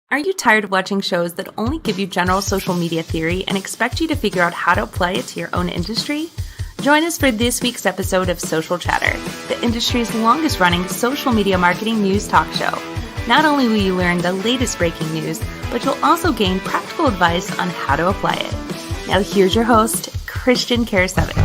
Are you tired of watching shows that only give you general social media theory and expect you to figure out how to apply it to your own industry? Join us for this week's episode of Social Chatter, the industry's longest running social media marketing news talk show. Not only will you learn the latest breaking news, but you'll also gain practical advice on how to apply it. Now here's your host, Christian Karasiewicz.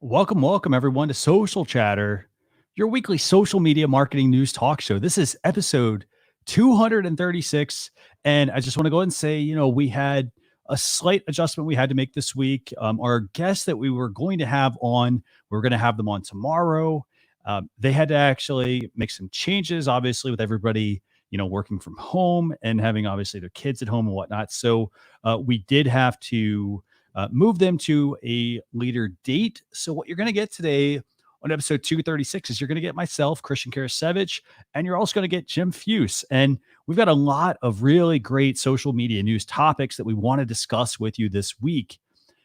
Welcome everyone to Social Chatter, your weekly social media marketing news talk show. This is episode 236. And I just want to go ahead and say, we had a slight adjustment we had to make this week. Our guests that we were going to have on, we're going to have them on tomorrow. They had to actually make some changes, obviously, with everybody, working from home and having obviously their kids at home and whatnot. So we did have to move them to a later date. So what you're going to get today on episode 236 is you're going to get myself, Christian Karasiewicz, and you're also going to get Jim Fuhs. And we've got a lot of really great social media news topics that we want to discuss with you this week.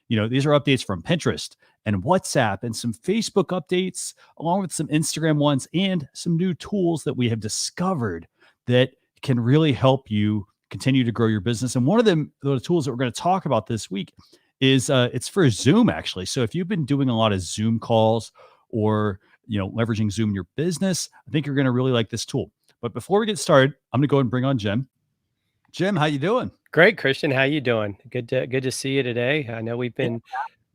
These are updates from Pinterest and WhatsApp and some Facebook updates, along with some Instagram ones and some new tools that we have discovered that can really help you continue to grow your business. And one of them, the tools that we're going to talk about this week is it's for Zoom, actually. So if you've been doing a lot of Zoom calls or leveraging Zoom in your business, I think you're going to really like this tool. But before we get started, I'm going to go ahead and bring on Jim. Jim, how you doing? Great, Christian. How you doing? Good to see you today. I know we've been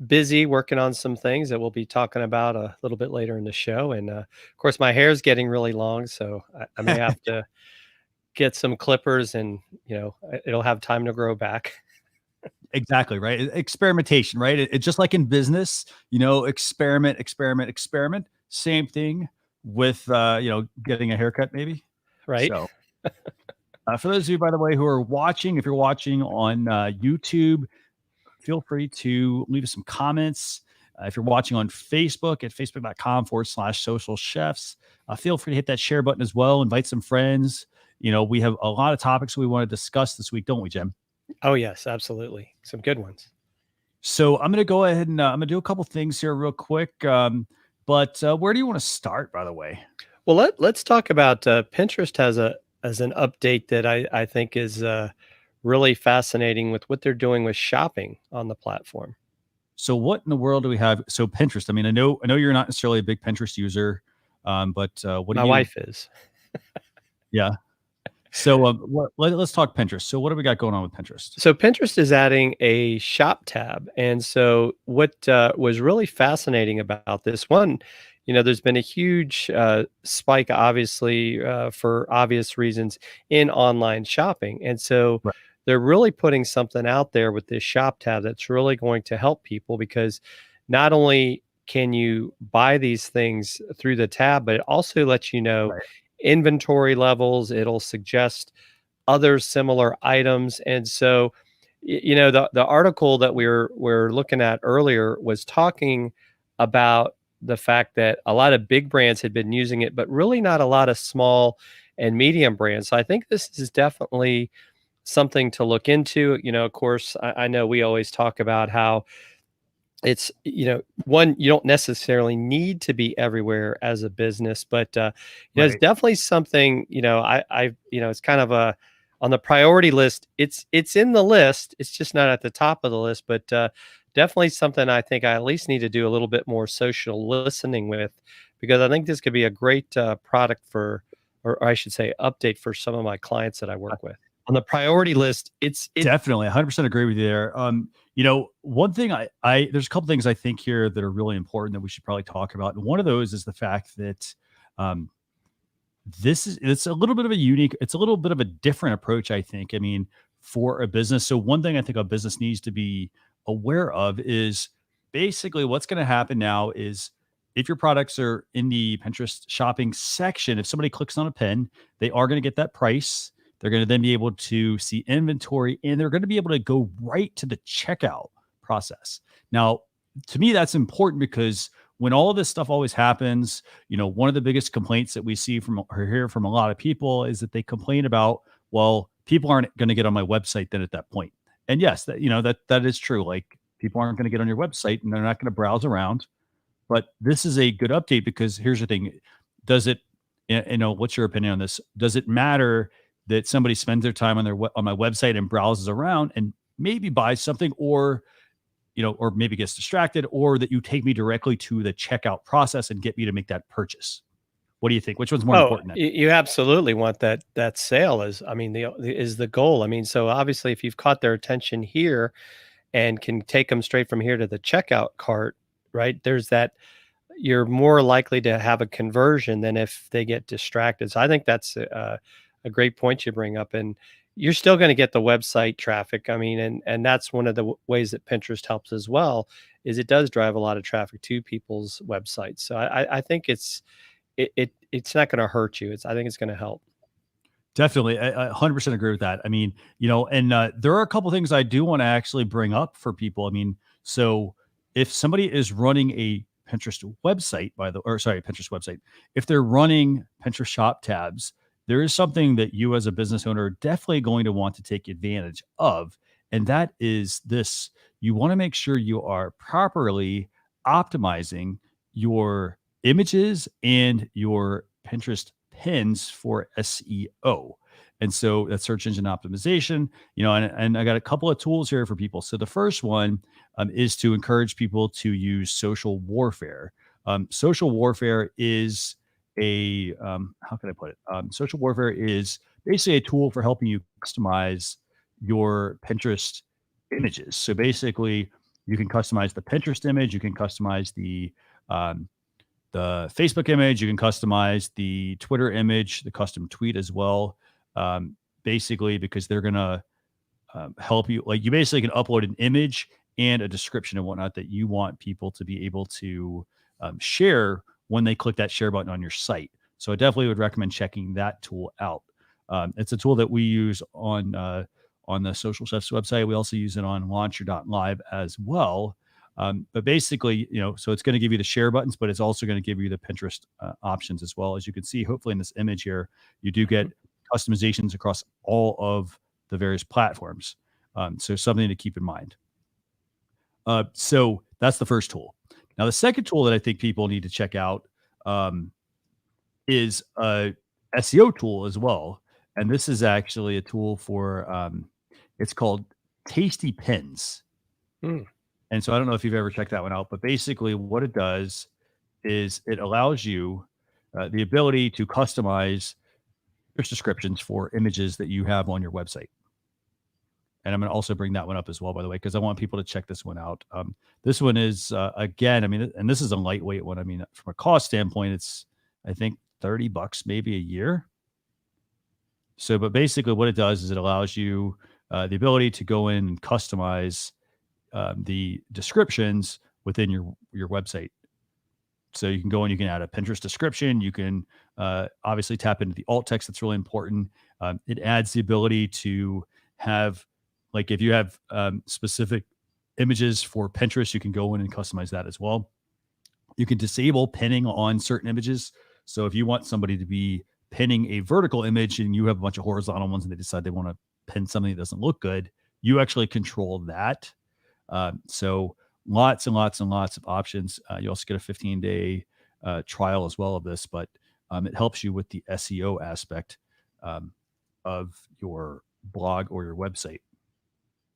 busy working on some things that we'll be talking about a little bit later in the show. And of course, my hair's getting really long, so I may have to get some clippers, and it'll have time to grow back. Exactly, right. Experimentation, right? It's just like in business, experiment. Same thing with, getting a haircut, maybe. Right. So for those of you, by the way, who are watching, if you're watching on YouTube, feel free to leave us some comments. If you're watching on Facebook at facebook.com/social chefs, feel free to hit that share button as well. Invite some friends. We have a lot of topics we want to discuss this week, don't we, Jim? Oh, yes, absolutely. Some good ones. So I'm going to go ahead and I'm going to do a couple things here real quick. But where do you want to start, by the way? Well, let's talk about Pinterest has an update that I think is really fascinating with what they're doing with shopping on the platform. So what in the world do we have? So Pinterest, I mean, I know you're not necessarily a big Pinterest user, but what do My wife is. Yeah. So let's talk Pinterest. So what do we got going on with Pinterest? So Pinterest is adding a shop tab. And so what was really fascinating about this one, there's been a huge spike, obviously, for obvious reasons in online shopping. And so they're really putting something out there with this shop tab that's really going to help people, because not only can you buy these things through the tab, but it also lets you know inventory levels. It'll suggest other similar items. And so, the article that we're looking at earlier was talking about the fact that a lot of big brands had been using it, but really not a lot of small and medium brands. So I think this is definitely something to look into. Of course, I know we always talk about how it's, one, you don't necessarily need to be everywhere as a business, but it's definitely something, it's kind of on the priority list. It's in the list. It's just not at the top of the list, but definitely something I think I at least need to do a little bit more social listening with, because I think this could be a great product or I should say update for some of my clients that I work with. On the priority list, it's definitely 100% agree with you there. One thing there's a couple things I think here that are really important that we should probably talk about. And one of those is the fact that it's a little bit of a different approach, I think. I mean, for a business. So one thing I think a business needs to be aware of is basically what's going to happen now is if your products are in the Pinterest shopping section, if somebody clicks on a pin, they are going to get that price. They're going to then be able to see inventory, and they're going to be able to go right to the checkout process. Now, to me, that's important because when all of this stuff always happens, one of the biggest complaints that we see hear from a lot of people is that they complain about, well, people aren't going to get on my website then at that point. And yes, that is true. Like, people aren't going to get on your website and they're not going to browse around. But this is a good update because here's the thing. does it, what's your opinion on this? Does it matter that somebody spends their time on my website and browses around and maybe buys something, or or maybe gets distracted, or that you take me directly to the checkout process and get me to make that purchase? What do you think? Which one's more important then? You absolutely want that sale is the goal. I mean, so obviously if you've caught their attention here and can take them straight from here to the checkout cart, right? There's that, you're more likely to have a conversion than if they get distracted. So I think that's a great point you bring up, and you're still going to get the website traffic. I mean, and that's one of the ways that Pinterest helps as well, is it does drive a lot of traffic to people's websites. So I think it's not going to hurt you. I think it's going to help. Definitely. I 100% agree with that. I mean, and there are a couple things I do want to actually bring up for people. I mean, so if somebody is running a Pinterest website, Pinterest website, if they're running Pinterest shop tabs, there is something that you as a business owner are definitely going to want to take advantage of. And that is this: you want to make sure you are properly optimizing your images and your Pinterest pins for SEO. And so that's search engine optimization, and I got a couple of tools here for people. So the first one is to encourage people to use social warfare. Social warfare is how can I put it? Social warfare is basically a tool for helping you customize your Pinterest images. So basically, you can customize the Pinterest image, you can customize the Facebook image, you can customize the Twitter image, the custom tweet as well. Basically, because they're gonna help you. Like, you basically can upload an image and a description and whatnot that you want people to be able to share when they click that share button on your site. So I definitely would recommend checking that tool out. It's a tool that we use on the Social Chefs website. We also use it on launcher.live as well. But basically, so it's going to give you the share buttons, but it's also going to give you the Pinterest options as well. As you can see, hopefully in this image here, you do get customizations across all of the various platforms. So something to keep in mind. So that's the first tool. Now, the second tool that I think people need to check out is a SEO tool as well. And this is actually a tool for, it's called Tasty Pins. And so I don't know if you've ever checked that one out, but basically what it does is it allows you the ability to customize descriptions for images that you have on your website. And I'm going to also bring that one up as well, by the way, because I want people to check this one out. This one is, again, I mean, and this is a lightweight one. I mean, from a cost standpoint, it's, I think, $30 maybe a year. So, but basically what it does is it allows you the ability to go in and customize the descriptions within your website. So you can go and you can add a Pinterest description. You can obviously tap into the alt text. That's really important. It adds the ability to have, like, if you have specific images for Pinterest, you can go in and customize that as well. You can disable pinning on certain images. So if you want somebody to be pinning a vertical image and you have a bunch of horizontal ones and they decide they want to pin something that doesn't look good, you actually control that. So lots and lots and lots of options. You also get a 15-day trial as well of this, but it helps you with the SEO aspect of your blog or your website.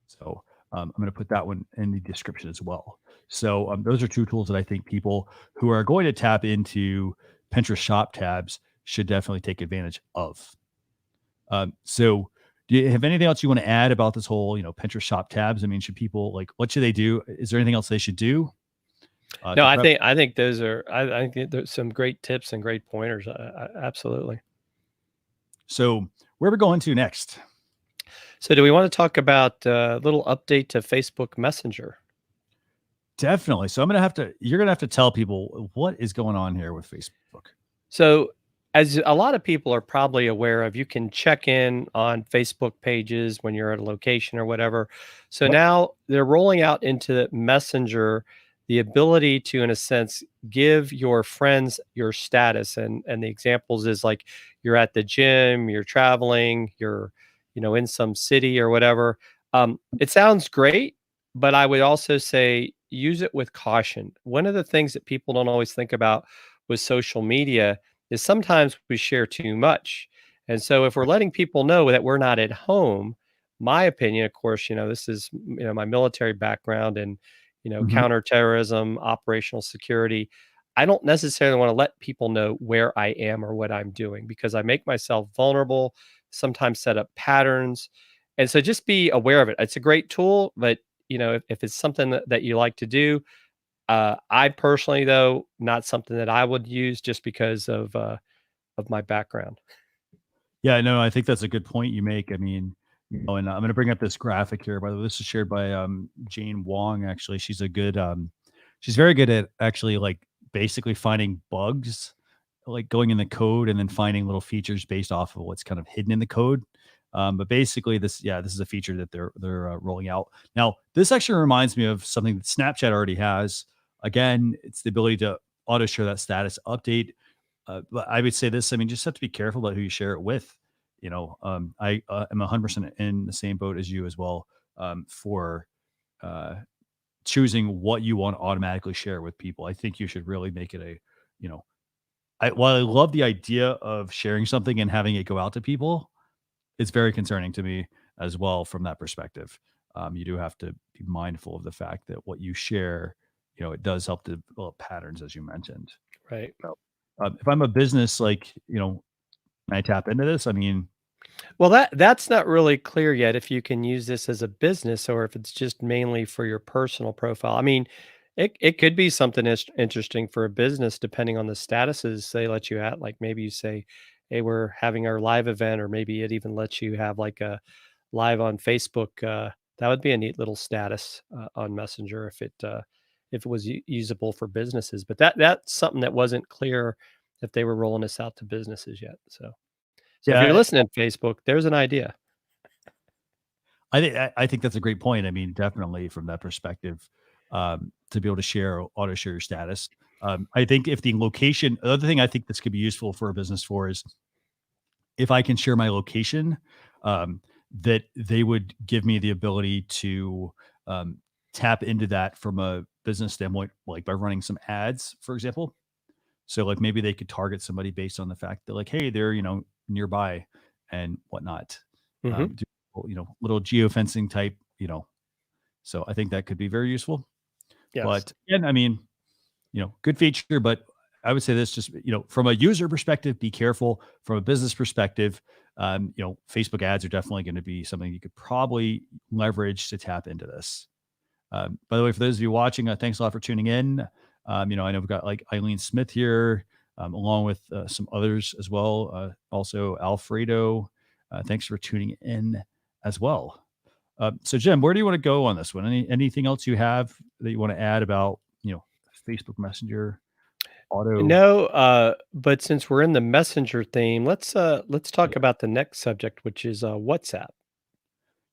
So I'm going to put that one in the description as well. So those are two tools that I think people who are going to tap into Pinterest shop tabs should definitely take advantage of. So do you have anything else you want to add about this whole, Pinterest shop tabs? I mean, should people, like, what should they do? Is there anything else they should do? No, I think those are, I think there's some great tips and great pointers. Absolutely. So where are we going to next? So do we want to talk about a little update to Facebook Messenger? Definitely. So you're going to have to tell people what is going on here with Facebook. So as a lot of people are probably aware of, you can check in on Facebook pages when you're at a location or whatever. So now they're rolling out into the Messenger the ability to, in a sense, give your friends your status. And the examples is like you're at the gym, you're traveling, you're, in some city or whatever. It sounds great, but I would also say use it with caution. One of the things that people don't always think about with social media is sometimes we share too much. And so if we're letting people know that we're not at home, my opinion, of course, this is, my military background and, Mhm. counterterrorism, operational security. I don't necessarily want to let people know where I am or what I'm doing because I make myself vulnerable, sometimes set up patterns. And so just be aware of it. It's a great tool, but if it's something that you like to do, I personally, though, not something that I would use just because of my background. Yeah, no, I think that's a good point you make. I mean, and I'm going to bring up this graphic here. By the way, this is shared by Jane Wong. Actually, she's very good at actually like basically finding bugs, like going in the code and then finding little features based off of what's kind of hidden in the code. But basically, this is a feature that they're rolling out now. This actually reminds me of something that Snapchat already has. Again, it's the ability to auto share that status update. But I would say this, I mean, just have to be careful about who you share it with. I am 100% in the same boat as you as well, for uh, choosing what you want to automatically share with people. I think you should really make it you know, while I love the idea of sharing something and having it go out to people, it's very concerning to me as well from that perspective. You do have to be mindful of the fact that what you share, it does help to develop patterns, as you mentioned. Right. So, if I'm a business, like, can I tap into this? I mean, Well, that's not really clear yet if you can use this as a business or if it's just mainly for your personal profile. I mean, it could be something interesting for a business depending on the statuses they let you at. Like maybe you say, "Hey, we're having our live event," or maybe it even lets you have like a live on Facebook. That would be a neat little status on Messenger if it was usable for businesses. But that's something that wasn't clear if they were rolling this out to businesses yet. So if you're yeah, listening, Facebook, there's an idea. I think that's a great point. I mean, definitely from that perspective, to be able to auto share your status. I think if the location, the other thing I think this could be useful for a business for is if I can share my location, um, that they would give me the ability to um, tap into that from a business standpoint, like by running some ads, for example. So like maybe they could target somebody based on the fact that like, hey, they're nearby and whatnot. Mhm. Do, little geofencing type. So I think that could be very useful. Yes. But again, I mean, good feature, but I would say this just, from a user perspective, be careful. From a business perspective, Facebook ads are definitely going to be something you could probably leverage to tap into this. By the way, for those of you watching, thanks a lot for tuning in. I know we've got like Eileen Smith here, along with some others as well. Also, Alfredo. Thanks for tuning in as well. So, Jim, where do you want to go on this one? Anything else you have that you want to add about Facebook Messenger auto? No, but since we're in the Messenger theme, let's talk about the next subject, which is WhatsApp.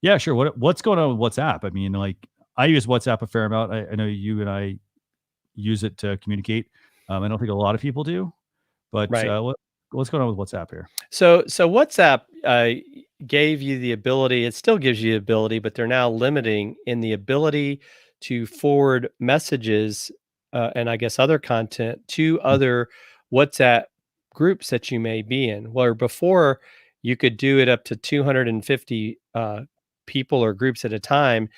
Yeah, sure. What's going on with WhatsApp? I mean, like I use WhatsApp a fair amount. I know you and I use it to communicate. I don't think a lot of people do, but Right. what's going on with WhatsApp here? So WhatsApp gave you the ability, it still gives you the ability, but they're now limiting in the ability to forward messages and I guess other content to Mm. other WhatsApp groups that you may be in. Where before you could do it up to 250 people or groups at a time.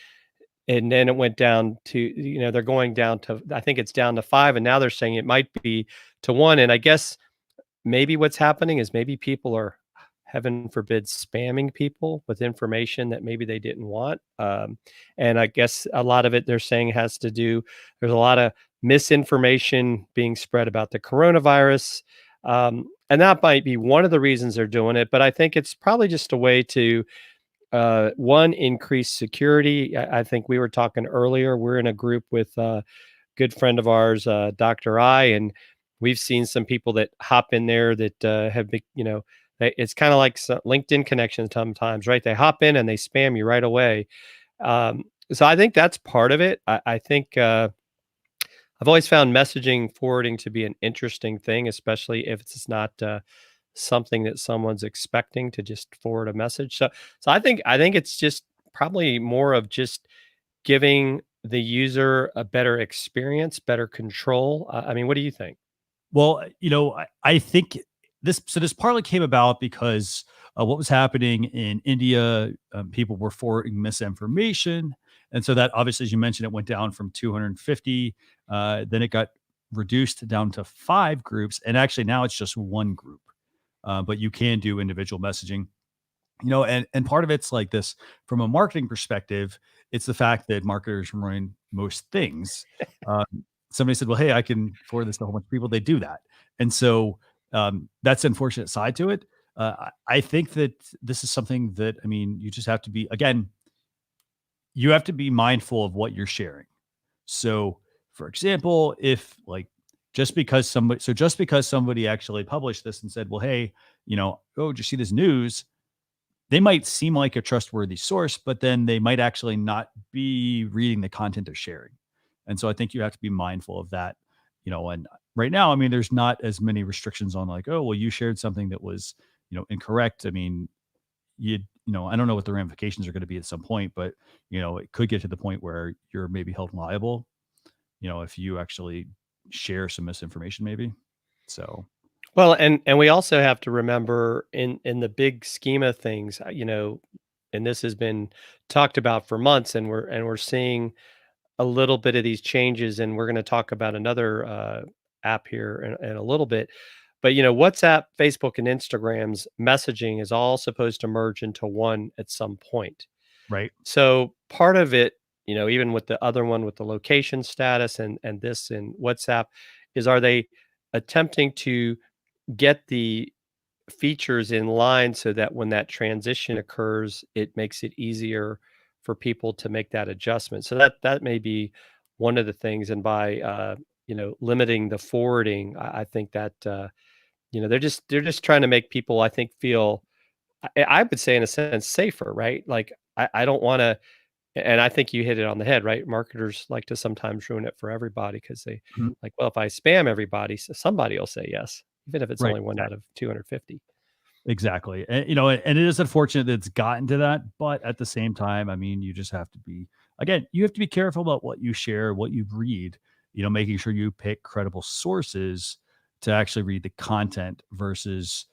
And then it went down to, they're going down to, I think it's down to five. And now they're saying it might be to one. And I guess maybe what's happening is maybe people are, heaven forbid, spamming people with information that maybe they didn't want. And I guess a lot of it they're saying has to do, there's a lot of misinformation being spread about the coronavirus. And that might be one of the reasons they're doing it. But I think it's probably just a way to, one, increase security. I think we were talking earlier, we're in a group with good friend of ours, Dr. I, and we've seen some people that hop in there that have been, it's kind of like LinkedIn connections sometimes, right? They hop in and they spam you right away. So I think that's part of it. I think I've always found messaging forwarding to be an interesting thing, especially if it's not something that someone's expecting to just forward a message. So I think it's just probably more of just giving the user a better experience, better control? I mean, what do you think? Well, I think this partly came about because what was happening in India, people were forwarding misinformation, and so that obviously, as you mentioned, it went down from 250, then it got reduced down to 5 groups, and actually now it's just one group. But you can do individual messaging, and part of it's like this from a marketing perspective. It's the fact that marketers run most things. Um, Somebody said, "Well, hey, I can forward this to a whole bunch of people." They do that, and so that's the unfortunate side to it. I think that this is something that, I mean, you just have to be, again, you have to be mindful of what you're sharing. So, for example, if like just because somebody actually published this and said, "Well, hey, oh, did you see this news?" They might seem like a trustworthy source, but then they might actually not be reading the content they're sharing. And so I think you have to be mindful of that. And right now, I mean, there's not as many restrictions on like, oh, well, you shared something that was, incorrect. I mean, I don't know what the ramifications are going to be at some point, but it could get to the point where you're maybe held liable, if you actually share some misinformation, maybe. So Well, and we also have to remember in the big scheme of things, and this has been talked about for months, and we're seeing a little bit of these changes, and we're going to talk about another app here in a little bit. But WhatsApp, Facebook, and Instagram's messaging is all supposed to merge into one at some point. right. So part of it, even with the other one with the location status and this in WhatsApp, is are they attempting to get the features in line so that when that transition occurs, it makes it easier for people to make that adjustment. So that may be one of the things. And by limiting the forwarding, I think that they're just trying to make people, I think, feel, I would say in a sense, safer, right? Like I don't want to, and I think you hit it on the head, right? Marketers like to sometimes ruin it for everybody because they Mhm. like, well, if I spam everybody, somebody will say yes, even if it's Right. only one out of 250. Exactly. And it is unfortunate that it's gotten to that, but at the same time, I mean, you just have to be, again, you have to be careful about what you share, what you read, making sure you pick credible sources to actually read the content versus,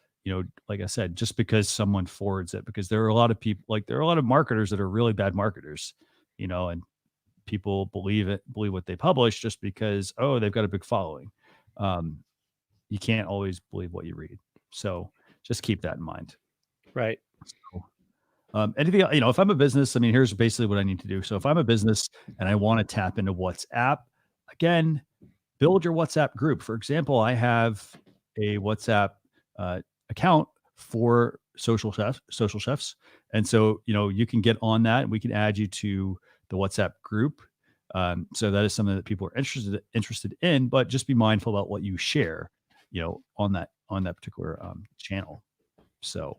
like I said, just because someone forwards it, because there are a lot of people, like there are a lot of marketers that are really bad marketers, and people believe what they publish just because, oh, they've got a big following. Um, you can't always believe what you read. So just keep that in mind. Right. So, anything, if I'm a business, I mean, here's basically what I need to do. So if I'm a business and I want to tap into WhatsApp, again, build your WhatsApp group. For example, I have a WhatsApp account for social chefs. And so, you can get on that and we can add you to the WhatsApp group. So that is something that people are interested in, but just be mindful about what you share, on that particular channel. So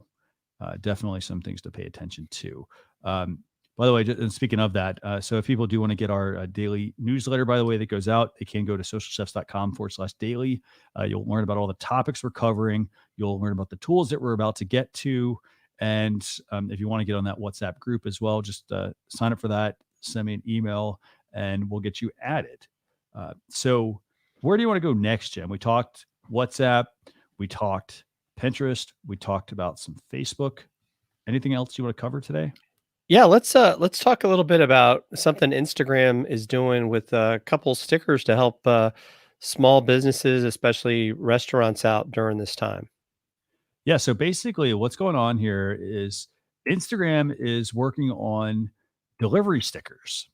definitely some things to pay attention to. By the way, and speaking of that, so if people do want to get our daily newsletter, by the way, that goes out, they can go to socialchefs.com/daily. You'll learn about all the topics we're covering. You'll learn about the tools that we're about to get to. And if you want to get on that WhatsApp group as well, just sign up for that, send me an email, and we'll get you added. So where do you want to go next, Jim? We talked WhatsApp, we talked Pinterest, we talked about some Facebook. Anything else you want to cover today? Yeah, let's talk a little bit about something Instagram is doing with a couple stickers to help small businesses, especially restaurants, out during this time. Yeah. So basically, what's going on here is Instagram is working on delivery stickers.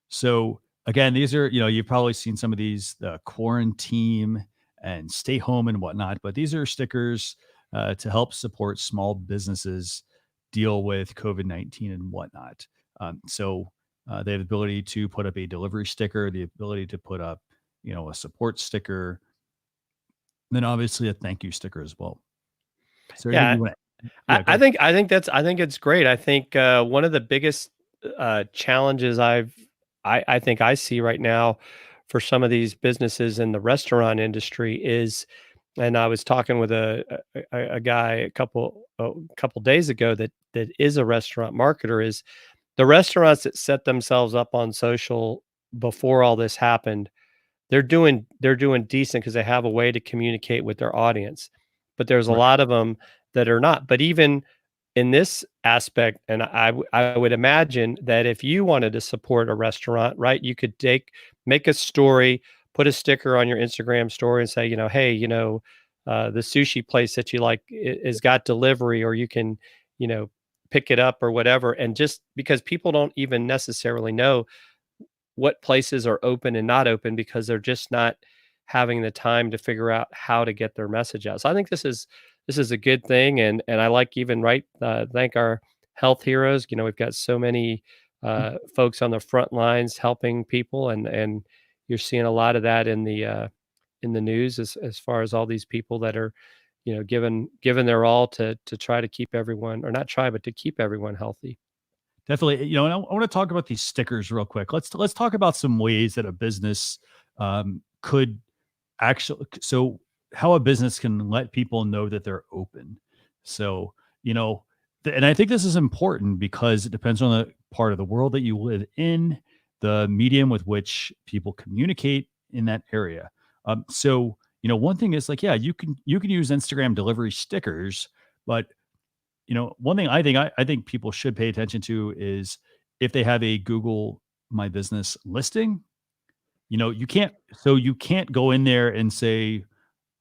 So again, these are, you've probably seen some of these, the quarantine and stay home and whatnot, but these are stickers to help support small businesses deal with COVID-19 and whatnot. They have the ability to put up a delivery sticker, the ability to put up, a support sticker, and then obviously a thank you sticker as well. So anything Yeah, you want to, I, yeah, go I ahead. think I think it's great. I think one of the biggest challenges I think I see right now for some of these businesses in the restaurant industry is, and I was talking with a guy a couple days ago that is a restaurant marketer, is the restaurants that set themselves up on social before all this happened. They're doing decent because they have a way to communicate with their audience. but there's a Right. lot of them that are not. But even in this aspect, and I would imagine that if you wanted to support a restaurant, right, you could make a story, put a sticker on your Instagram story and say, hey, the sushi place that you like is got delivery, or you can, you know, pick it up or whatever. And just because people don't even necessarily know what places are open and not open because they're just not having the time to figure out how to get their message out. So I think this is a good thing, and I like even thank our health heroes. We've got so many folks on the front lines helping people, and you're seeing a lot of that in the news as far as all these people that are given their all to try to keep everyone, or not try, but to keep everyone healthy. Definitely, and I want to talk about these stickers real quick. Let's talk about some ways that a business could actually, so how a business can let people know that they're open. So, and I think this is important because it depends on the part of the world that you live in, the medium with which people communicate in that area. So, one thing is like, yeah, you can use Instagram delivery stickers, but one thing I think people should pay attention to is if they have a Google My Business listing. You can't go in there and say,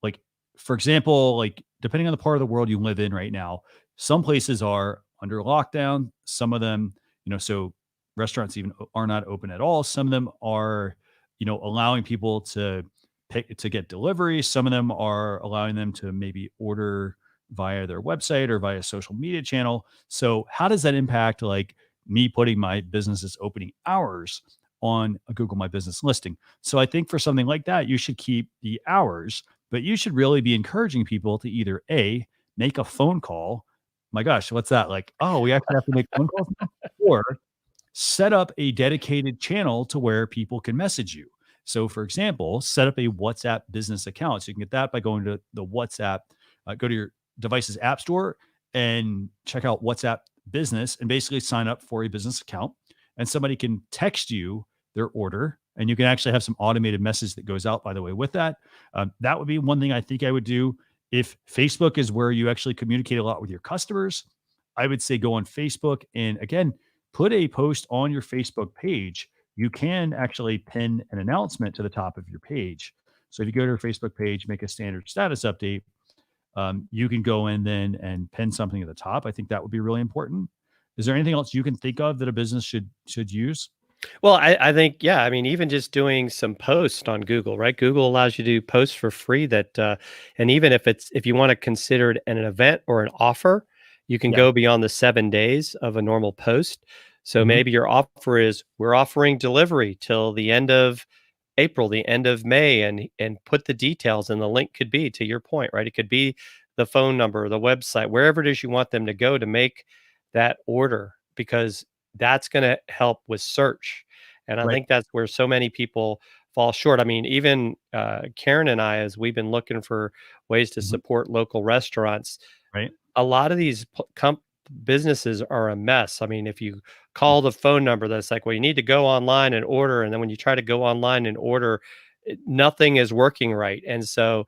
like, for example, like, depending on the part of the world you live in right now, some places are under lockdown, some of them, so restaurants even are not open at all. Some of them are, allowing people to get delivery. Some of them are allowing them to maybe order via their website or via social media channel. So how does that impact, like, me putting my business's opening hours on a Google My Business listing? So I think for something like that, you should keep the hours, but you should really be encouraging people to either A, make a phone call. My gosh, what's that? Like, oh, we actually have to make phone calls now? Or set up a dedicated channel to where people can message you. So, for example, set up a WhatsApp business account. So you can get that by going to the WhatsApp, go to your device's app store and check out WhatsApp business and basically sign up for a business account. And somebody can text you their order, and you can actually have some automated message that goes out, by the way, with that. That would be one thing I think I would do. If Facebook is where you actually communicate a lot with your customers, I would say go on Facebook and, again, put a post on your Facebook page. You can actually pin an announcement to the top of your page. So if you go to your Facebook page, make a standard status update, you can go in then and pin something at the top. I think that would be really important. Is there anything else you can think of that a business should use? Well, I think, yeah, I mean, even just doing some posts on Google, right? Google allows you to do posts for free and even if you want to consider it an event or an offer, you can Yeah. go beyond the 7 days of a normal post. So Mhm. maybe your offer is, we're offering delivery till the end of April, the end of May, and put the details, and the link could be, to your point, right? It could be the phone number, the website, wherever it is you want them to go to make that order, because that's going to help with search. And I Right. think that's where so many people fall short. I mean, even Karen and I, as we've been looking for ways to Mhm. support local restaurants, Right. a lot of these businesses are a mess. I mean, if you call the phone number that's like, well, you need to go online and order. And then when you try to go online and order, nothing is working right. And so,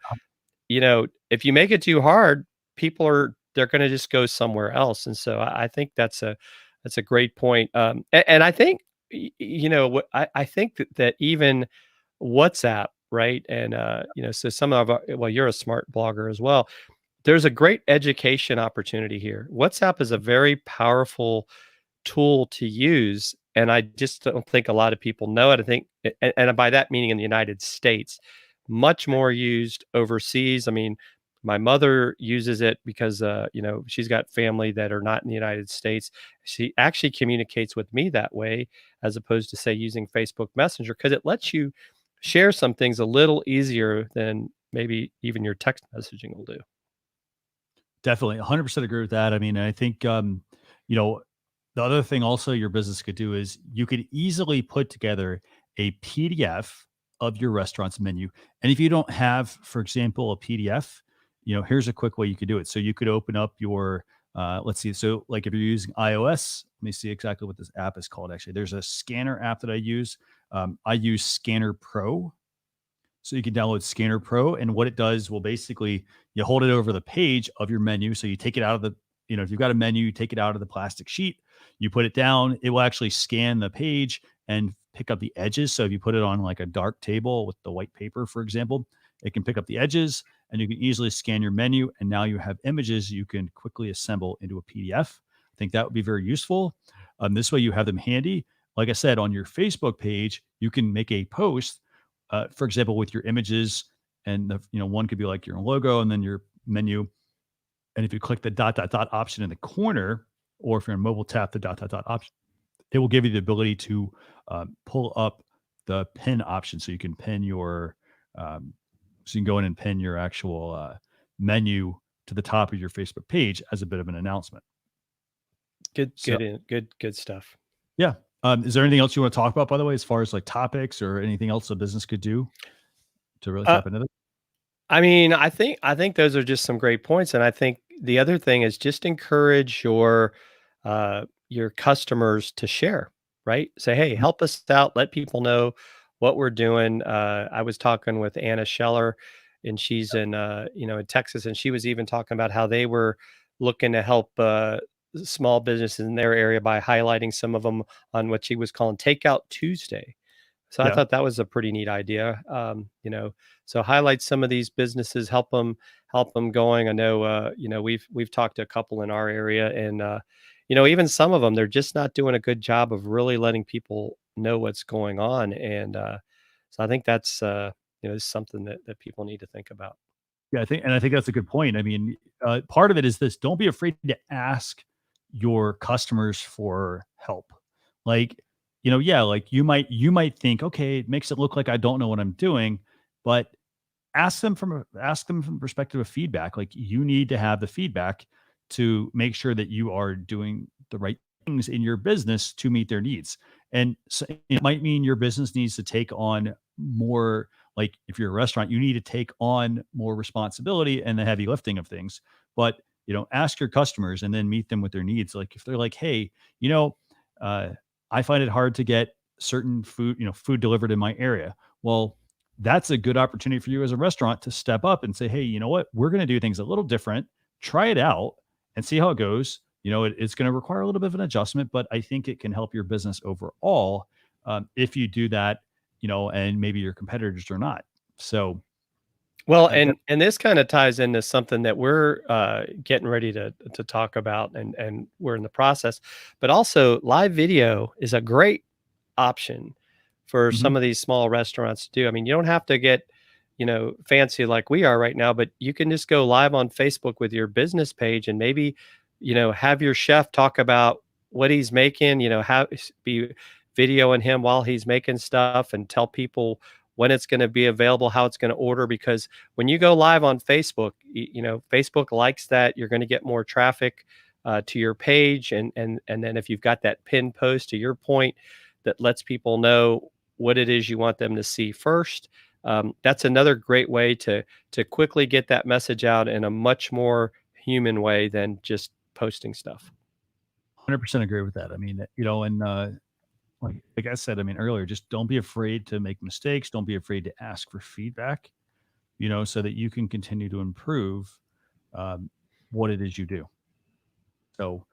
if you make it too hard, they're going to just go somewhere else. And so I think that's a great point. And I think, what I think that even WhatsApp, right? And, so some of well, you're a smart blogger as well. There's a great education opportunity here. WhatsApp is a very powerful tool to use, and I just don't think a lot of people know it. I think, and by that meaning in the United States, much more used overseas. I mean, my mother uses it because, she's got family that are not in the United States. She actually communicates with me that way, as opposed to, say, using Facebook Messenger, because it lets you share some things a little easier than maybe even your text messaging will do. Definitely 100% agree with that. I mean, I think, you know, the other thing also your business could do is you could easily put together a PDF of your restaurant's menu. And if you don't have, for example, a PDF, here's a quick way you could do it. So you could open up your, let's see. So, like, if you're using iOS, let me see exactly what this app is called. Actually, there's a scanner app that I use. I use Scanner Pro. So you can download Scanner Pro, and what it does will basically, you hold it over the page of your menu. So you take it out of the, if you've got a menu, you take it out of the plastic sheet, you put it down, it will actually scan the page and pick up the edges. So if you put it on like a dark table with the white paper, for example, it can pick up the edges and you can easily scan your menu. And now you have images you can quickly assemble into a PDF. I think that would be very useful. This way you have them handy. Like I said, on your Facebook page, you can make a post, for example, with your images, and one could be like your logo and then your menu. And if you click the ... option in the corner, or if you're in mobile, tap the ... option, it will give you the ability to pull up the pin option. So you can pin your, so you can go in and pin your actual menu to the top of your Facebook page as a bit of an announcement. Good stuff. Yeah. Is there anything else you want to talk about, by the way, as far as like topics or anything else a business could do to really tap into it? I mean, I think those are just some great points. And I think the other thing is just encourage your customers to share, right? Say, hey, help us out. Let people know what we're doing. I was talking with Anna Scheller, and she's in Texas, and she was even talking about how they were looking to help small businesses in their area by highlighting some of them on what she was calling Takeout Tuesday. So I thought that was a pretty neat idea. So highlight some of these businesses, help them going. I know, we've talked to a couple in our area, and even some of them, they're just not doing a good job of really letting people know what's going on. And so I think that's something that people need to think about. Yeah, I think that's a good point. I mean, part of it is this: don't be afraid to ask your customers for help. Like, like you might think, okay, it makes it look like I don't know what I'm doing, but ask them from the perspective of feedback. Like, you need to have the feedback to make sure that you are doing the right things in your business to meet their needs. And so it might mean your business needs to take on more, like if you're a restaurant, you need to take on more responsibility and the heavy lifting of things. But, ask your customers and then meet them with their needs. Like if they're like, hey, I find it hard to get certain food delivered in my area. Well, that's a good opportunity for you as a restaurant to step up and say, hey, you know what? We're going to do things a little different. Try it out and see how it goes. It's going to require a little bit of an adjustment, but I think it can help your business overall if you do that, and maybe your competitors are not. So, well, and this kind of ties into something that we're getting ready to talk about, and we're in the process. But also, live video is a great option for some of these small restaurants to do. I mean, you don't have to get fancy like we are right now, but you can just go live on Facebook with your business page, and maybe have your chef talk about what he's making. Be videoing him while he's making stuff, and tell people when it's going to be available, how it's going to order. Because when you go live on Facebook, Facebook likes that. You're going to get more traffic to your page. And then if you've got that pinned post, to your point, that lets people know what it is you want them to see first. That's another great way to quickly get that message out in a much more human way than just posting stuff. 100% agree with that. I mean, and like I said, I mean, earlier, just don't be afraid to make mistakes. Don't be afraid to ask for feedback, so that you can continue to improve what it is you do. So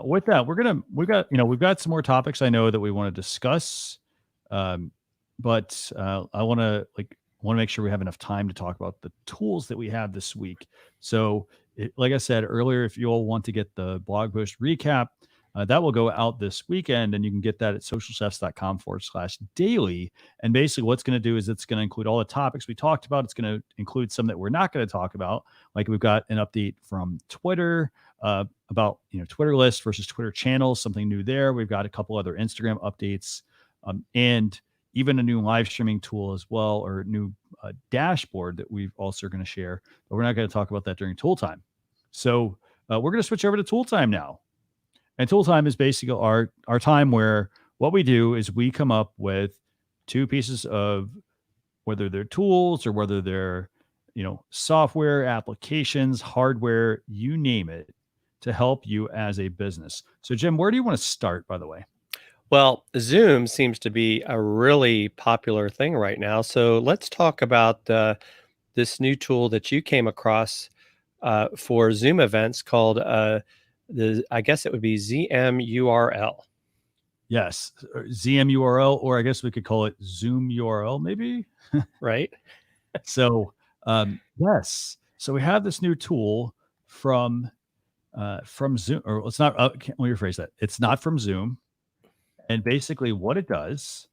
with that, we've got some more topics I know that we want to discuss. But I want to make sure we have enough time to talk about the tools that we have this week. So like I said earlier, if you all want to get the blog post recap, that will go out this weekend, and you can get that at socialchefs.com/daily. And basically what's going to do is it's going to include all the topics we talked about. It's going to include some that we're not going to talk about. Like we've got an update from Twitter about, Twitter lists versus Twitter channels, something new there. We've got a couple other Instagram updates and even a new live streaming tool as well, or a new dashboard that we've also going to share, but we're not going to talk about that during tool time. So we're going to switch over to tool time now. And tool time is basically our time where what we do is we come up with two pieces of, whether they're tools or whether they're, software, applications, hardware, you name it, to help you as a business. So Jim, where do you want to start, by the way? Well, Zoom seems to be a really popular thing right now. So let's talk about this new tool that you came across for Zoom events called I guess it would be ZmURL, Yes, ZmURL, or I guess we could call it Zoom URL, maybe. right? So, yes. So we have this new tool from Zoom, or it's not. Let me rephrase that. It's not from Zoom, and basically, what it does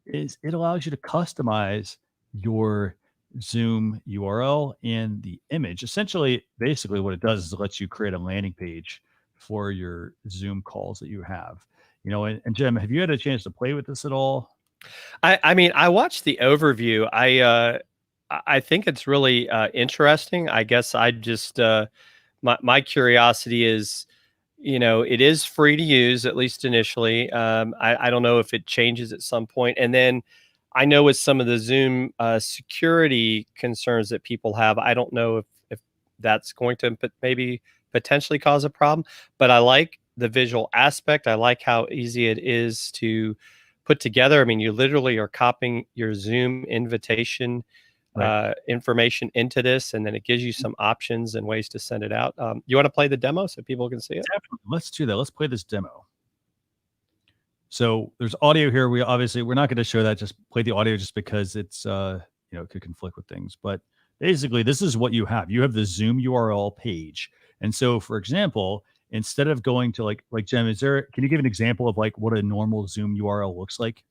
is it allows you to customize your Zoom URL and the image. Essentially, basically, what it does is it lets you create a landing page for your Zoom calls that you have. And Jim, have you had a chance to play with this at all? I mean, I watched the overview. I think it's really interesting. I guess I just my curiosity is, it is free to use, at least initially. I don't know if it changes at some point. And then I know with some of the Zoom security concerns that people have, I don't know if that's going to maybe potentially cause a problem. But I like the visual aspect. I like how easy it is to put together. I mean, you literally are copying your Zoom invitation Right. information into this, and then it gives you some options and ways to send it out. You want to play the demo so people can see it? Definitely. Let's do that. Let's play this demo. So there's audio here. We're not going to show that. Just play the audio just because it's it could conflict with things. But basically, this is what you have. You have the Zoom URL page, and so for example, instead of going to like Jem, can you give an example of like what a normal Zoom URL looks like?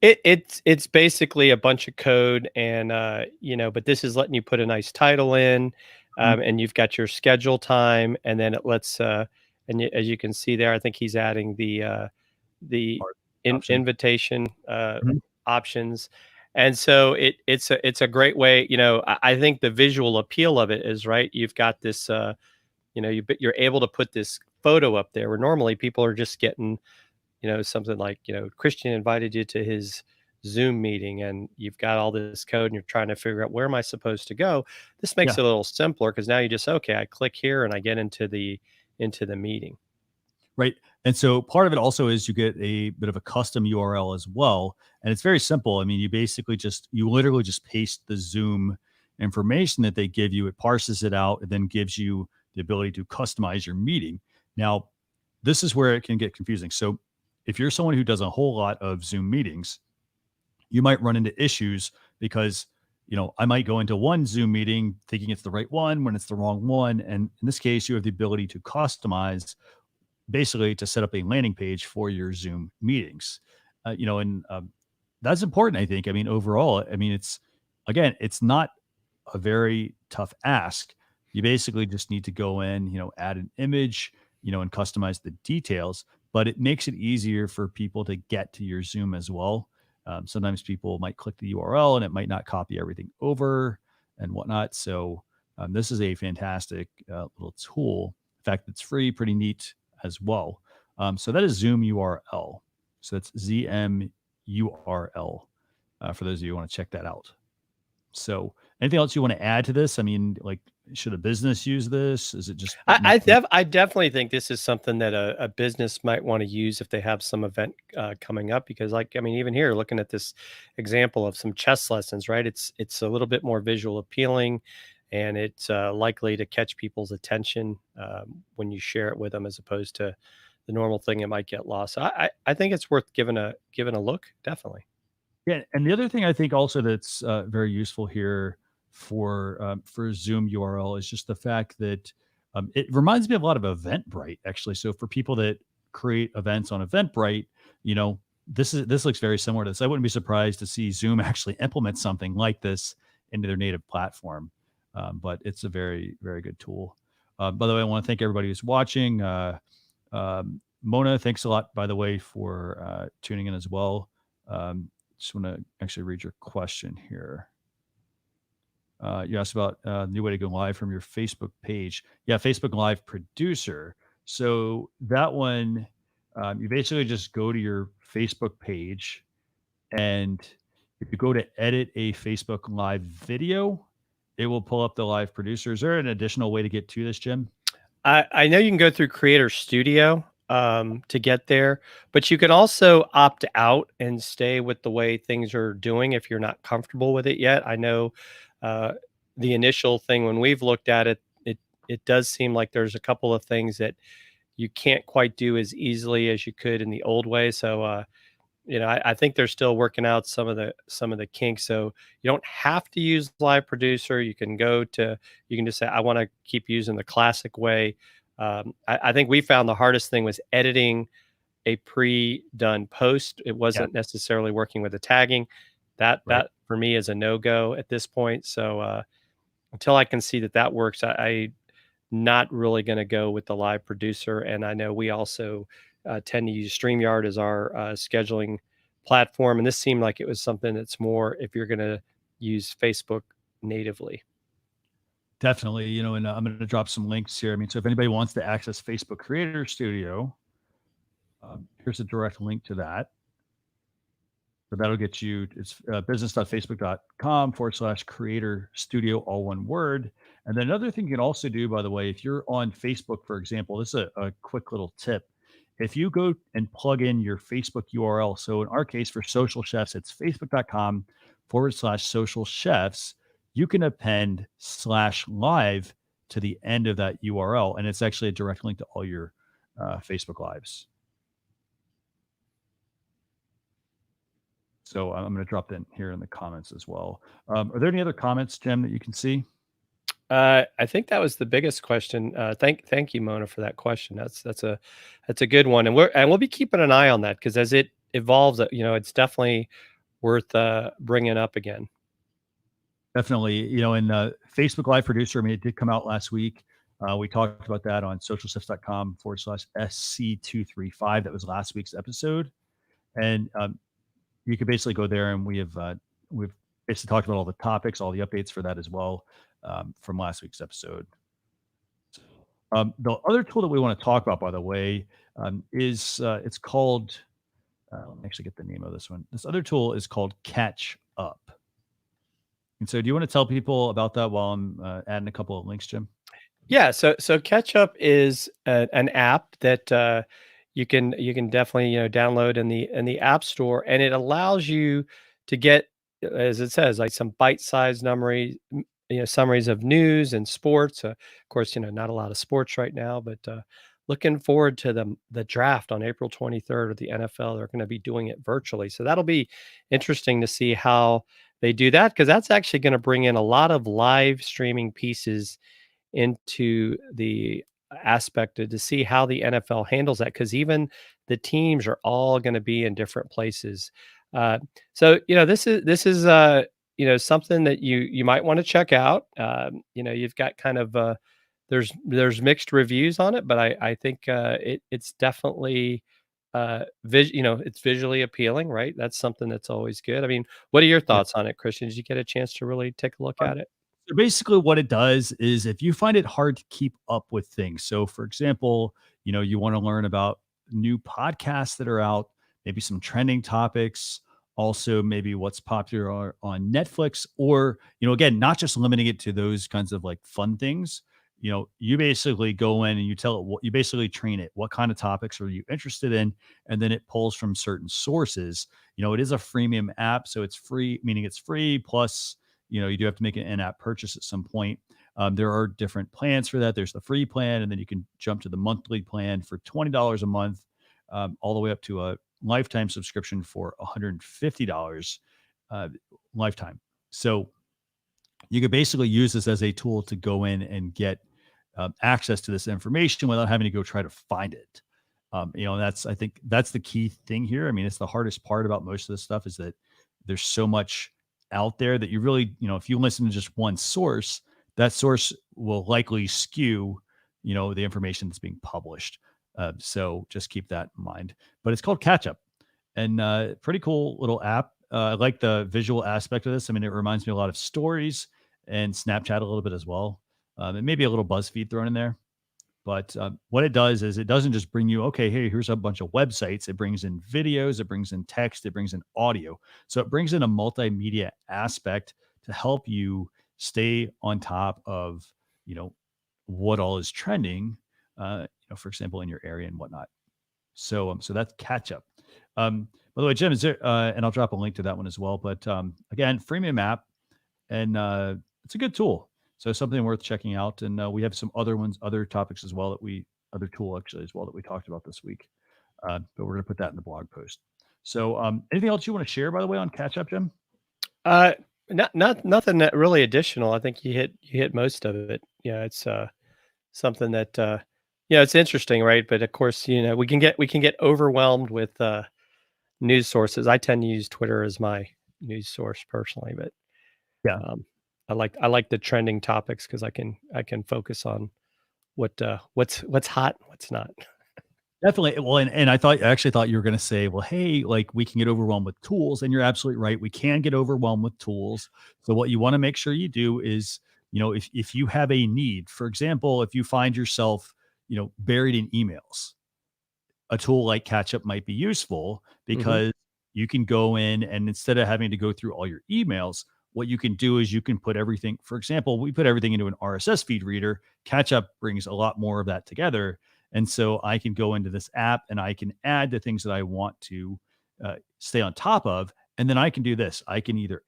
It's basically a bunch of code, and but this is letting you put a nice title in, and you've got your schedule time, and then it lets as you can see there, I think he's adding the Option. invitation Mhm. options. And so it's a great way. I think the visual appeal of it is right. You've got this, you're able to put this photo up there where normally people are just getting, something like, Christian invited you to his Zoom meeting, and you've got all this code and you're trying to figure out, where am I supposed to go? This makes Yeah. it a little simpler because now you just, okay, I click here and I get into the meeting. Right. And so part of it also is you get a bit of a custom URL as well. And it's very simple. I mean, you literally just paste the Zoom information that they give you. It parses it out and then gives you the ability to customize your meeting. Now, this is where it can get confusing. So if you're someone who does a whole lot of Zoom meetings, you might run into issues because I might go into one Zoom meeting thinking it's the right one when it's the wrong one. And in this case, you have the ability to customize, basically to set up a landing page for your Zoom meetings. And that's important, I think. I mean, overall, I mean, it's not a very tough ask. You basically just need to go in, add an image, and customize the details, but it makes it easier for people to get to your Zoom as well. Sometimes people might click the URL and it might not copy everything over and whatnot. So this is a fantastic little tool. In fact, it's free, pretty neat as well. So that is Zoom URL. So that's ZmURL for those of you who want to check that out. So anything else you want to add to this? I mean, like, should a business use this? Is it just? I definitely think this is something that a business might want to use if they have some event coming up, because even here, looking at this example of some chess lessons, right? It's a little bit more visual appealing, and it's likely to catch people's attention when you share it with them, as opposed to the normal thing that might get lost. So I think it's worth giving a look, definitely. Yeah, and the other thing I think also that's very useful here for Zoom URL is just the fact that it reminds me of a lot of Eventbrite, actually. So for people that create events on Eventbrite, this looks very similar to this. I wouldn't be surprised to see Zoom actually implement something like this into their native platform. But it's a very, very good tool. By the way, I want to thank everybody who's watching. Mona, thanks a lot, by the way, for tuning in as well. Just want to actually read your question here. You asked about new way to go live from your Facebook page. Yeah, Facebook Live Producer. So that one, you basically just go to your Facebook page, and if you go to edit a Facebook Live video, it will pull up the live producer. Is there an additional way to get to this, Jim? I know you can go through Creator Studio, to get there, but you can also opt out and stay with the way things are doing if you're not comfortable with it yet. I know uh, the initial thing when we've looked at it, it does seem like there's a couple of things that you can't quite do as easily as you could in the old way. So I think they're still working out some of the kinks. So you don't have to use Live Producer. You can just say, I want to keep using the classic way. I think we found the hardest thing was editing a pre-done post. It Yeah, wasn't necessarily working with the tagging. That right. that for me is a no-go at this point. So until I can see that works, I not really going to go with the Live Producer. And I know we also tend to use StreamYard as our scheduling platform. And this seemed like it was something that's more if you're going to use Facebook natively. Definitely, and I'm going to drop some links here. I mean, so if anybody wants to access Facebook Creator Studio, here's a direct link to that. So that'll get you, it's business.facebook.com/creator studio, all one word. And then another thing you can also do, by the way, if you're on Facebook, for example, this is a quick little tip. If you go and plug in your Facebook URL, so in our case for Social Chefs, it's facebook.com/social chefs, you can append /live to the end of that URL. And it's actually a direct link to all your Facebook Lives. So I'm going to drop that here in the comments as well. Are there any other comments, Jim, that you can see? I think that was the biggest question. Thank you, Mona, for that question. That's a good one, and we'll be keeping an eye on that because as it evolves, it's definitely worth bringing up again. Definitely. And Facebook Live Producer, I mean, it did come out last week. We talked about that on socialchefs.com/SC235. That was last week's episode. And you could basically go there and we've basically talked about all the topics, all the updates for that as well from last week's episode. The other tool that we want to talk about, by the way, is it's called, let me actually get the name of this one. This other tool is called Catch Up. And so do you want to tell people about that while I'm adding a couple of links, Jim? Yeah, so Catch Up is an app that you can definitely download in the App Store, and it allows you to get, as it says, like some bite-sized summaries of news and sports. Of course, not a lot of sports right now, but looking forward to the draft on April 23rd of the NFL. They're going to be doing it virtually, so that'll be interesting to see how they do that because that's actually going to bring in a lot of live streaming pieces into the aspect to see how the NFL handles that because even the teams are all going to be in different places. So this is something that you might want to check out. You've got kind of there's mixed reviews on it, but I think it's definitely it's visually appealing, right? That's something that's always good. I mean, what are your Yeah. thoughts on it, Christian? Did you get a chance to really take a look at it? So basically what it does is if you find it hard to keep up with things. So for example, you want to learn about new podcasts that are out, maybe some trending topics, also maybe what's popular on Netflix, or, again, not just limiting it to those kinds of like fun things. You basically go in and you tell it you basically train it. What kind of topics are you interested in? And then it pulls from certain sources. It is a freemium app, so it's free, meaning it's free. Plus, you do have to make an in-app purchase at some point. There are different plans for that. There's the free plan, and then you can jump to the monthly plan for $20 a month, all the way up to a lifetime subscription for $150 lifetime. So you could basically use this as a tool to go in and get access to this information without having to go try to find it. I think that's the key thing here. I mean, it's the hardest part about most of this stuff is that there's so much out there that you really, if you listen to just one source, that source will likely skew, the information that's being published. So just keep that in mind. But it's called Catch Up, and pretty cool little app. I like the visual aspect of this. I mean, it reminds me a lot of Stories and Snapchat a little bit as well. And maybe a little BuzzFeed thrown in there. But what it does is it doesn't just bring you, okay, hey, here's a bunch of websites. It brings in videos, it brings in text, it brings in audio. So it brings in a multimedia aspect to help you stay on top of, what all is trending, for example, in your area and whatnot. So that's catch up. By the way, Jim, is there, and I'll drop a link to that one as well. But again, freemium app, and it's a good tool. So something worth checking out. And we have some other ones, other topics as well other tool actually as well that we talked about this week. But we're going to put that in the blog post. So anything else you want to share, by the way, on catch up, Jim? Nothing that really additional. I think you hit most of it. Yeah, it's something that it's interesting, right? But of course, we can get overwhelmed with news sources. I tend to use Twitter as my news source personally, but Yeah. I like the trending topics because I can focus on what's hot, what's not. Definitely. Well, and I actually thought you were going to say, well, hey, like we can get overwhelmed with tools, and you're absolutely right. We can get overwhelmed with tools. So what you want to make sure you do is, if you have a need, for example, if you find yourself, buried in emails, a tool like Catchup might be useful because you can go in and instead of having to go through all your emails, what you can do is you can put everything, for example, we put everything into an RSS feed reader. Catchup brings a lot more of that together. And so I can go into this app and I can add the things that I want to stay on top of. And then I can do this. I can either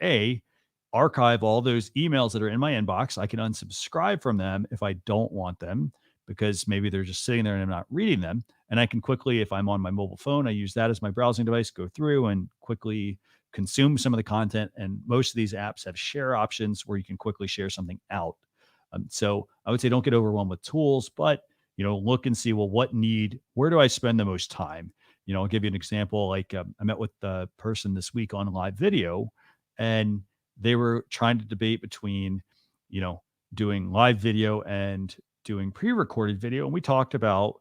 archive all those emails that are in my inbox. I can unsubscribe from them if I don't want them because maybe they're just sitting there and I'm not reading them. And I can quickly, if I'm on my mobile phone, I use that as my browsing device, go through and quickly consume some of the content. And most of these apps have share options where you can quickly share something out. So I would say don't get overwhelmed with tools, but look and see, well, where do I spend the most time? I'll give you an example. Like I met with the person this week on live video and they were trying to debate between, doing live video and doing pre-recorded video. And we talked about,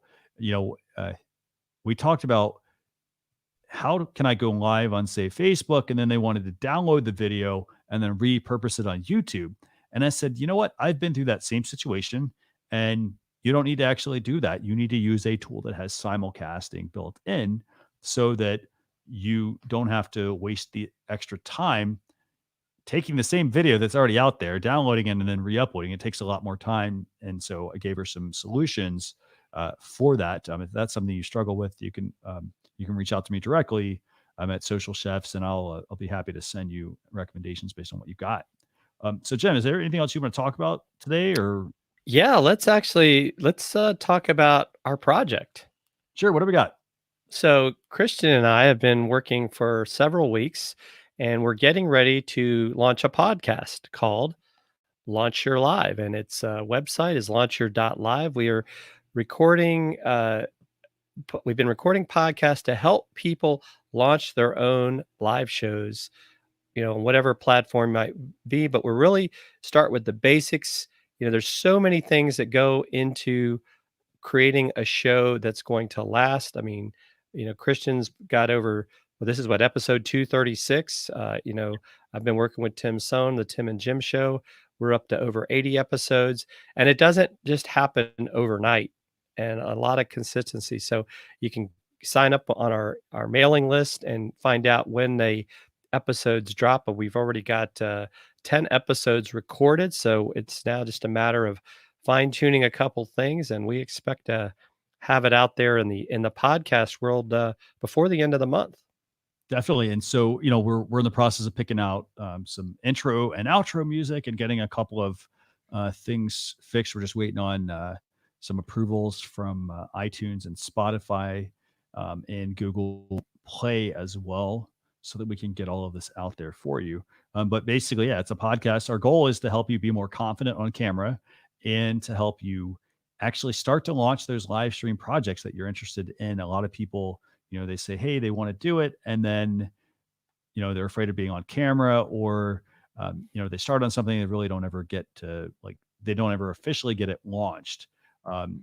how can I go live on, say, Facebook? And then they wanted to download the video and then repurpose it on YouTube. And I said, you know what? I've been through that same situation and you don't need to actually do that. You need to use a tool that has simulcasting built in so that you don't have to waste the extra time taking the same video that's already out there, downloading it and then re-uploading. It takes a lot more time. And so I gave her some solutions for that. If that's something you struggle with, you can reach out to me directly. I'm at Social Chefs and I'll be happy to send you recommendations based on what you got. So Jen, is there anything else you want to talk about today or? Yeah, let's talk about our project. Sure. What do we got? So Christian and I have been working for several weeks and we're getting ready to launch a podcast called Launch Your Live. And its website is launchyour.live. We are recording, we've been recording podcasts to help people launch their own live shows, on whatever platform might be, but we're really start with the basics. There's so many things that go into creating a show that's going to last. I mean, Christian's got over, well, this is what, episode 236. I've been working with Tim Sohn, the Tim and Jim show. We're up to over 80 episodes and it doesn't just happen overnight and a lot of consistency. So you can sign up on our mailing list and find out when the episodes drop, but we've already got 10 episodes recorded. So it's now just a matter of fine tuning a couple things. And we expect to have it out there in the podcast world before the end of the month. Definitely. And so, we're in the process of picking out some intro and outro music and getting a couple of things fixed. We're just waiting on some approvals from iTunes and Spotify and Google Play as well, so that we can get all of this out there for you. But basically, yeah, it's a podcast. Our goal is to help you be more confident on camera and to help you actually start to launch those live stream projects that you're interested in. A lot of people, they say, hey, they want to do it. And then, they're afraid of being on camera or, they start on something they really don't ever get to, they don't ever officially get it launched.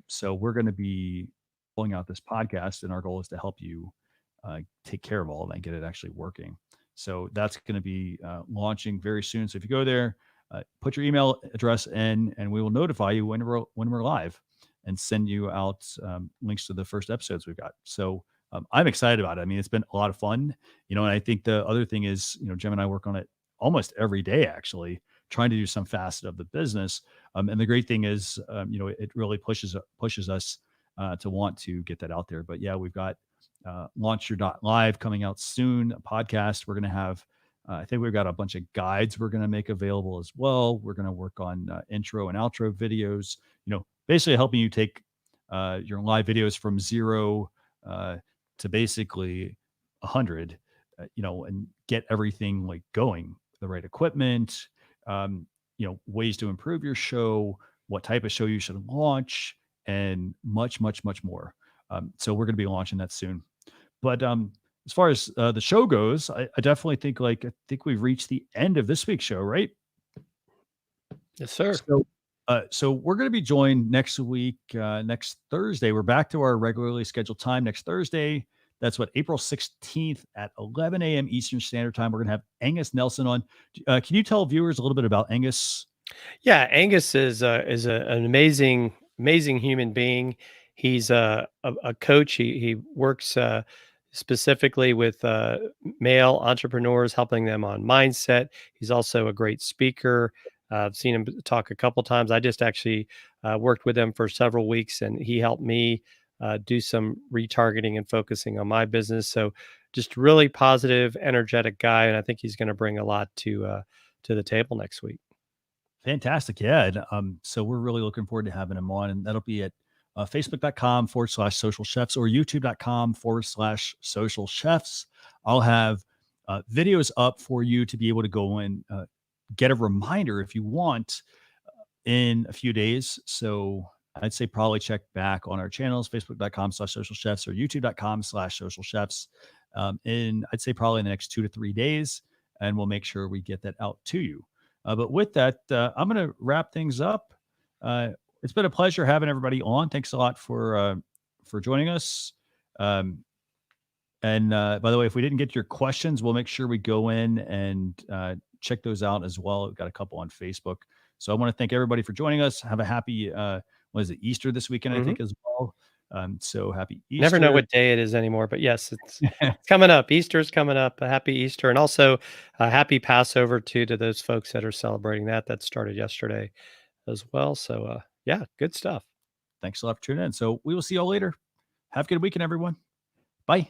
So we're going to be pulling out this podcast and our goal is to help you take care of all of that and get it actually working. So that's going to be launching very soon. So if you go there, put your email address in and we will notify you when we're live and send you out links to the first episodes we've got. So I'm excited about it. I mean, it's been a lot of fun, and I think the other thing is, Jim and I work on it almost every day, actually, trying to do some facet of the business. And the great thing is, it really pushes us to want to get that out there. But yeah, we've got Launch Your Dot Live coming out soon, a podcast. We're going to have, I think we've got a bunch of guides we're going to make available as well. We're going to work on intro and outro videos, basically helping you take your live videos from 0 to basically 100, and get everything like going, the right equipment, ways to improve your show, what type of show you should launch, and much, much, much more. So we're going to be launching that soon. But as far as the show goes, I definitely think we've reached the end of this week's show, right? Yes, sir. So we're going to be joined next week, next Thursday. We're back to our regularly scheduled time next Thursday. That's April 16th at 11 a.m. Eastern Standard Time. We're going to have Angus Nelson on. Can you tell viewers a little bit about Angus? Yeah, Angus is an amazing human being. He's a coach. He works specifically with male entrepreneurs, helping them on mindset. He's also a great speaker. I've seen him talk a couple times. I just actually worked with him for several weeks, and he helped me do some retargeting and focusing on my business. So just really positive, energetic guy. And I think he's going to bring a lot to the table next week. Fantastic. Yeah. And, so we're really looking forward to having him on, and that'll be at facebook.com/social chefs or youtube.com/social chefs. I'll have videos up for you to be able to go and get a reminder if you want in a few days. So I'd say probably check back on our channels, facebook.com/social chefs or youtube.com/social chefs. And I'd say probably in the next 2 to 3 days, and we'll make sure we get that out to you. But with that, I'm going to wrap things up. It's been a pleasure having everybody on. Thanks a lot for joining us. And by the way, if we didn't get your questions, we'll make sure we go in and check those out as well. We've got a couple on Facebook. So I want to thank everybody for joining us. Have a happy, Easter this weekend, I think, as well. So happy Easter. Never know what day it is anymore, but yes, it's coming up. Easter's coming up. A happy Easter, and also a happy Passover to those folks that are celebrating that. That started yesterday as well. So yeah, good stuff. Thanks a lot for tuning in. So we will see you all later. Have a good weekend, everyone. Bye.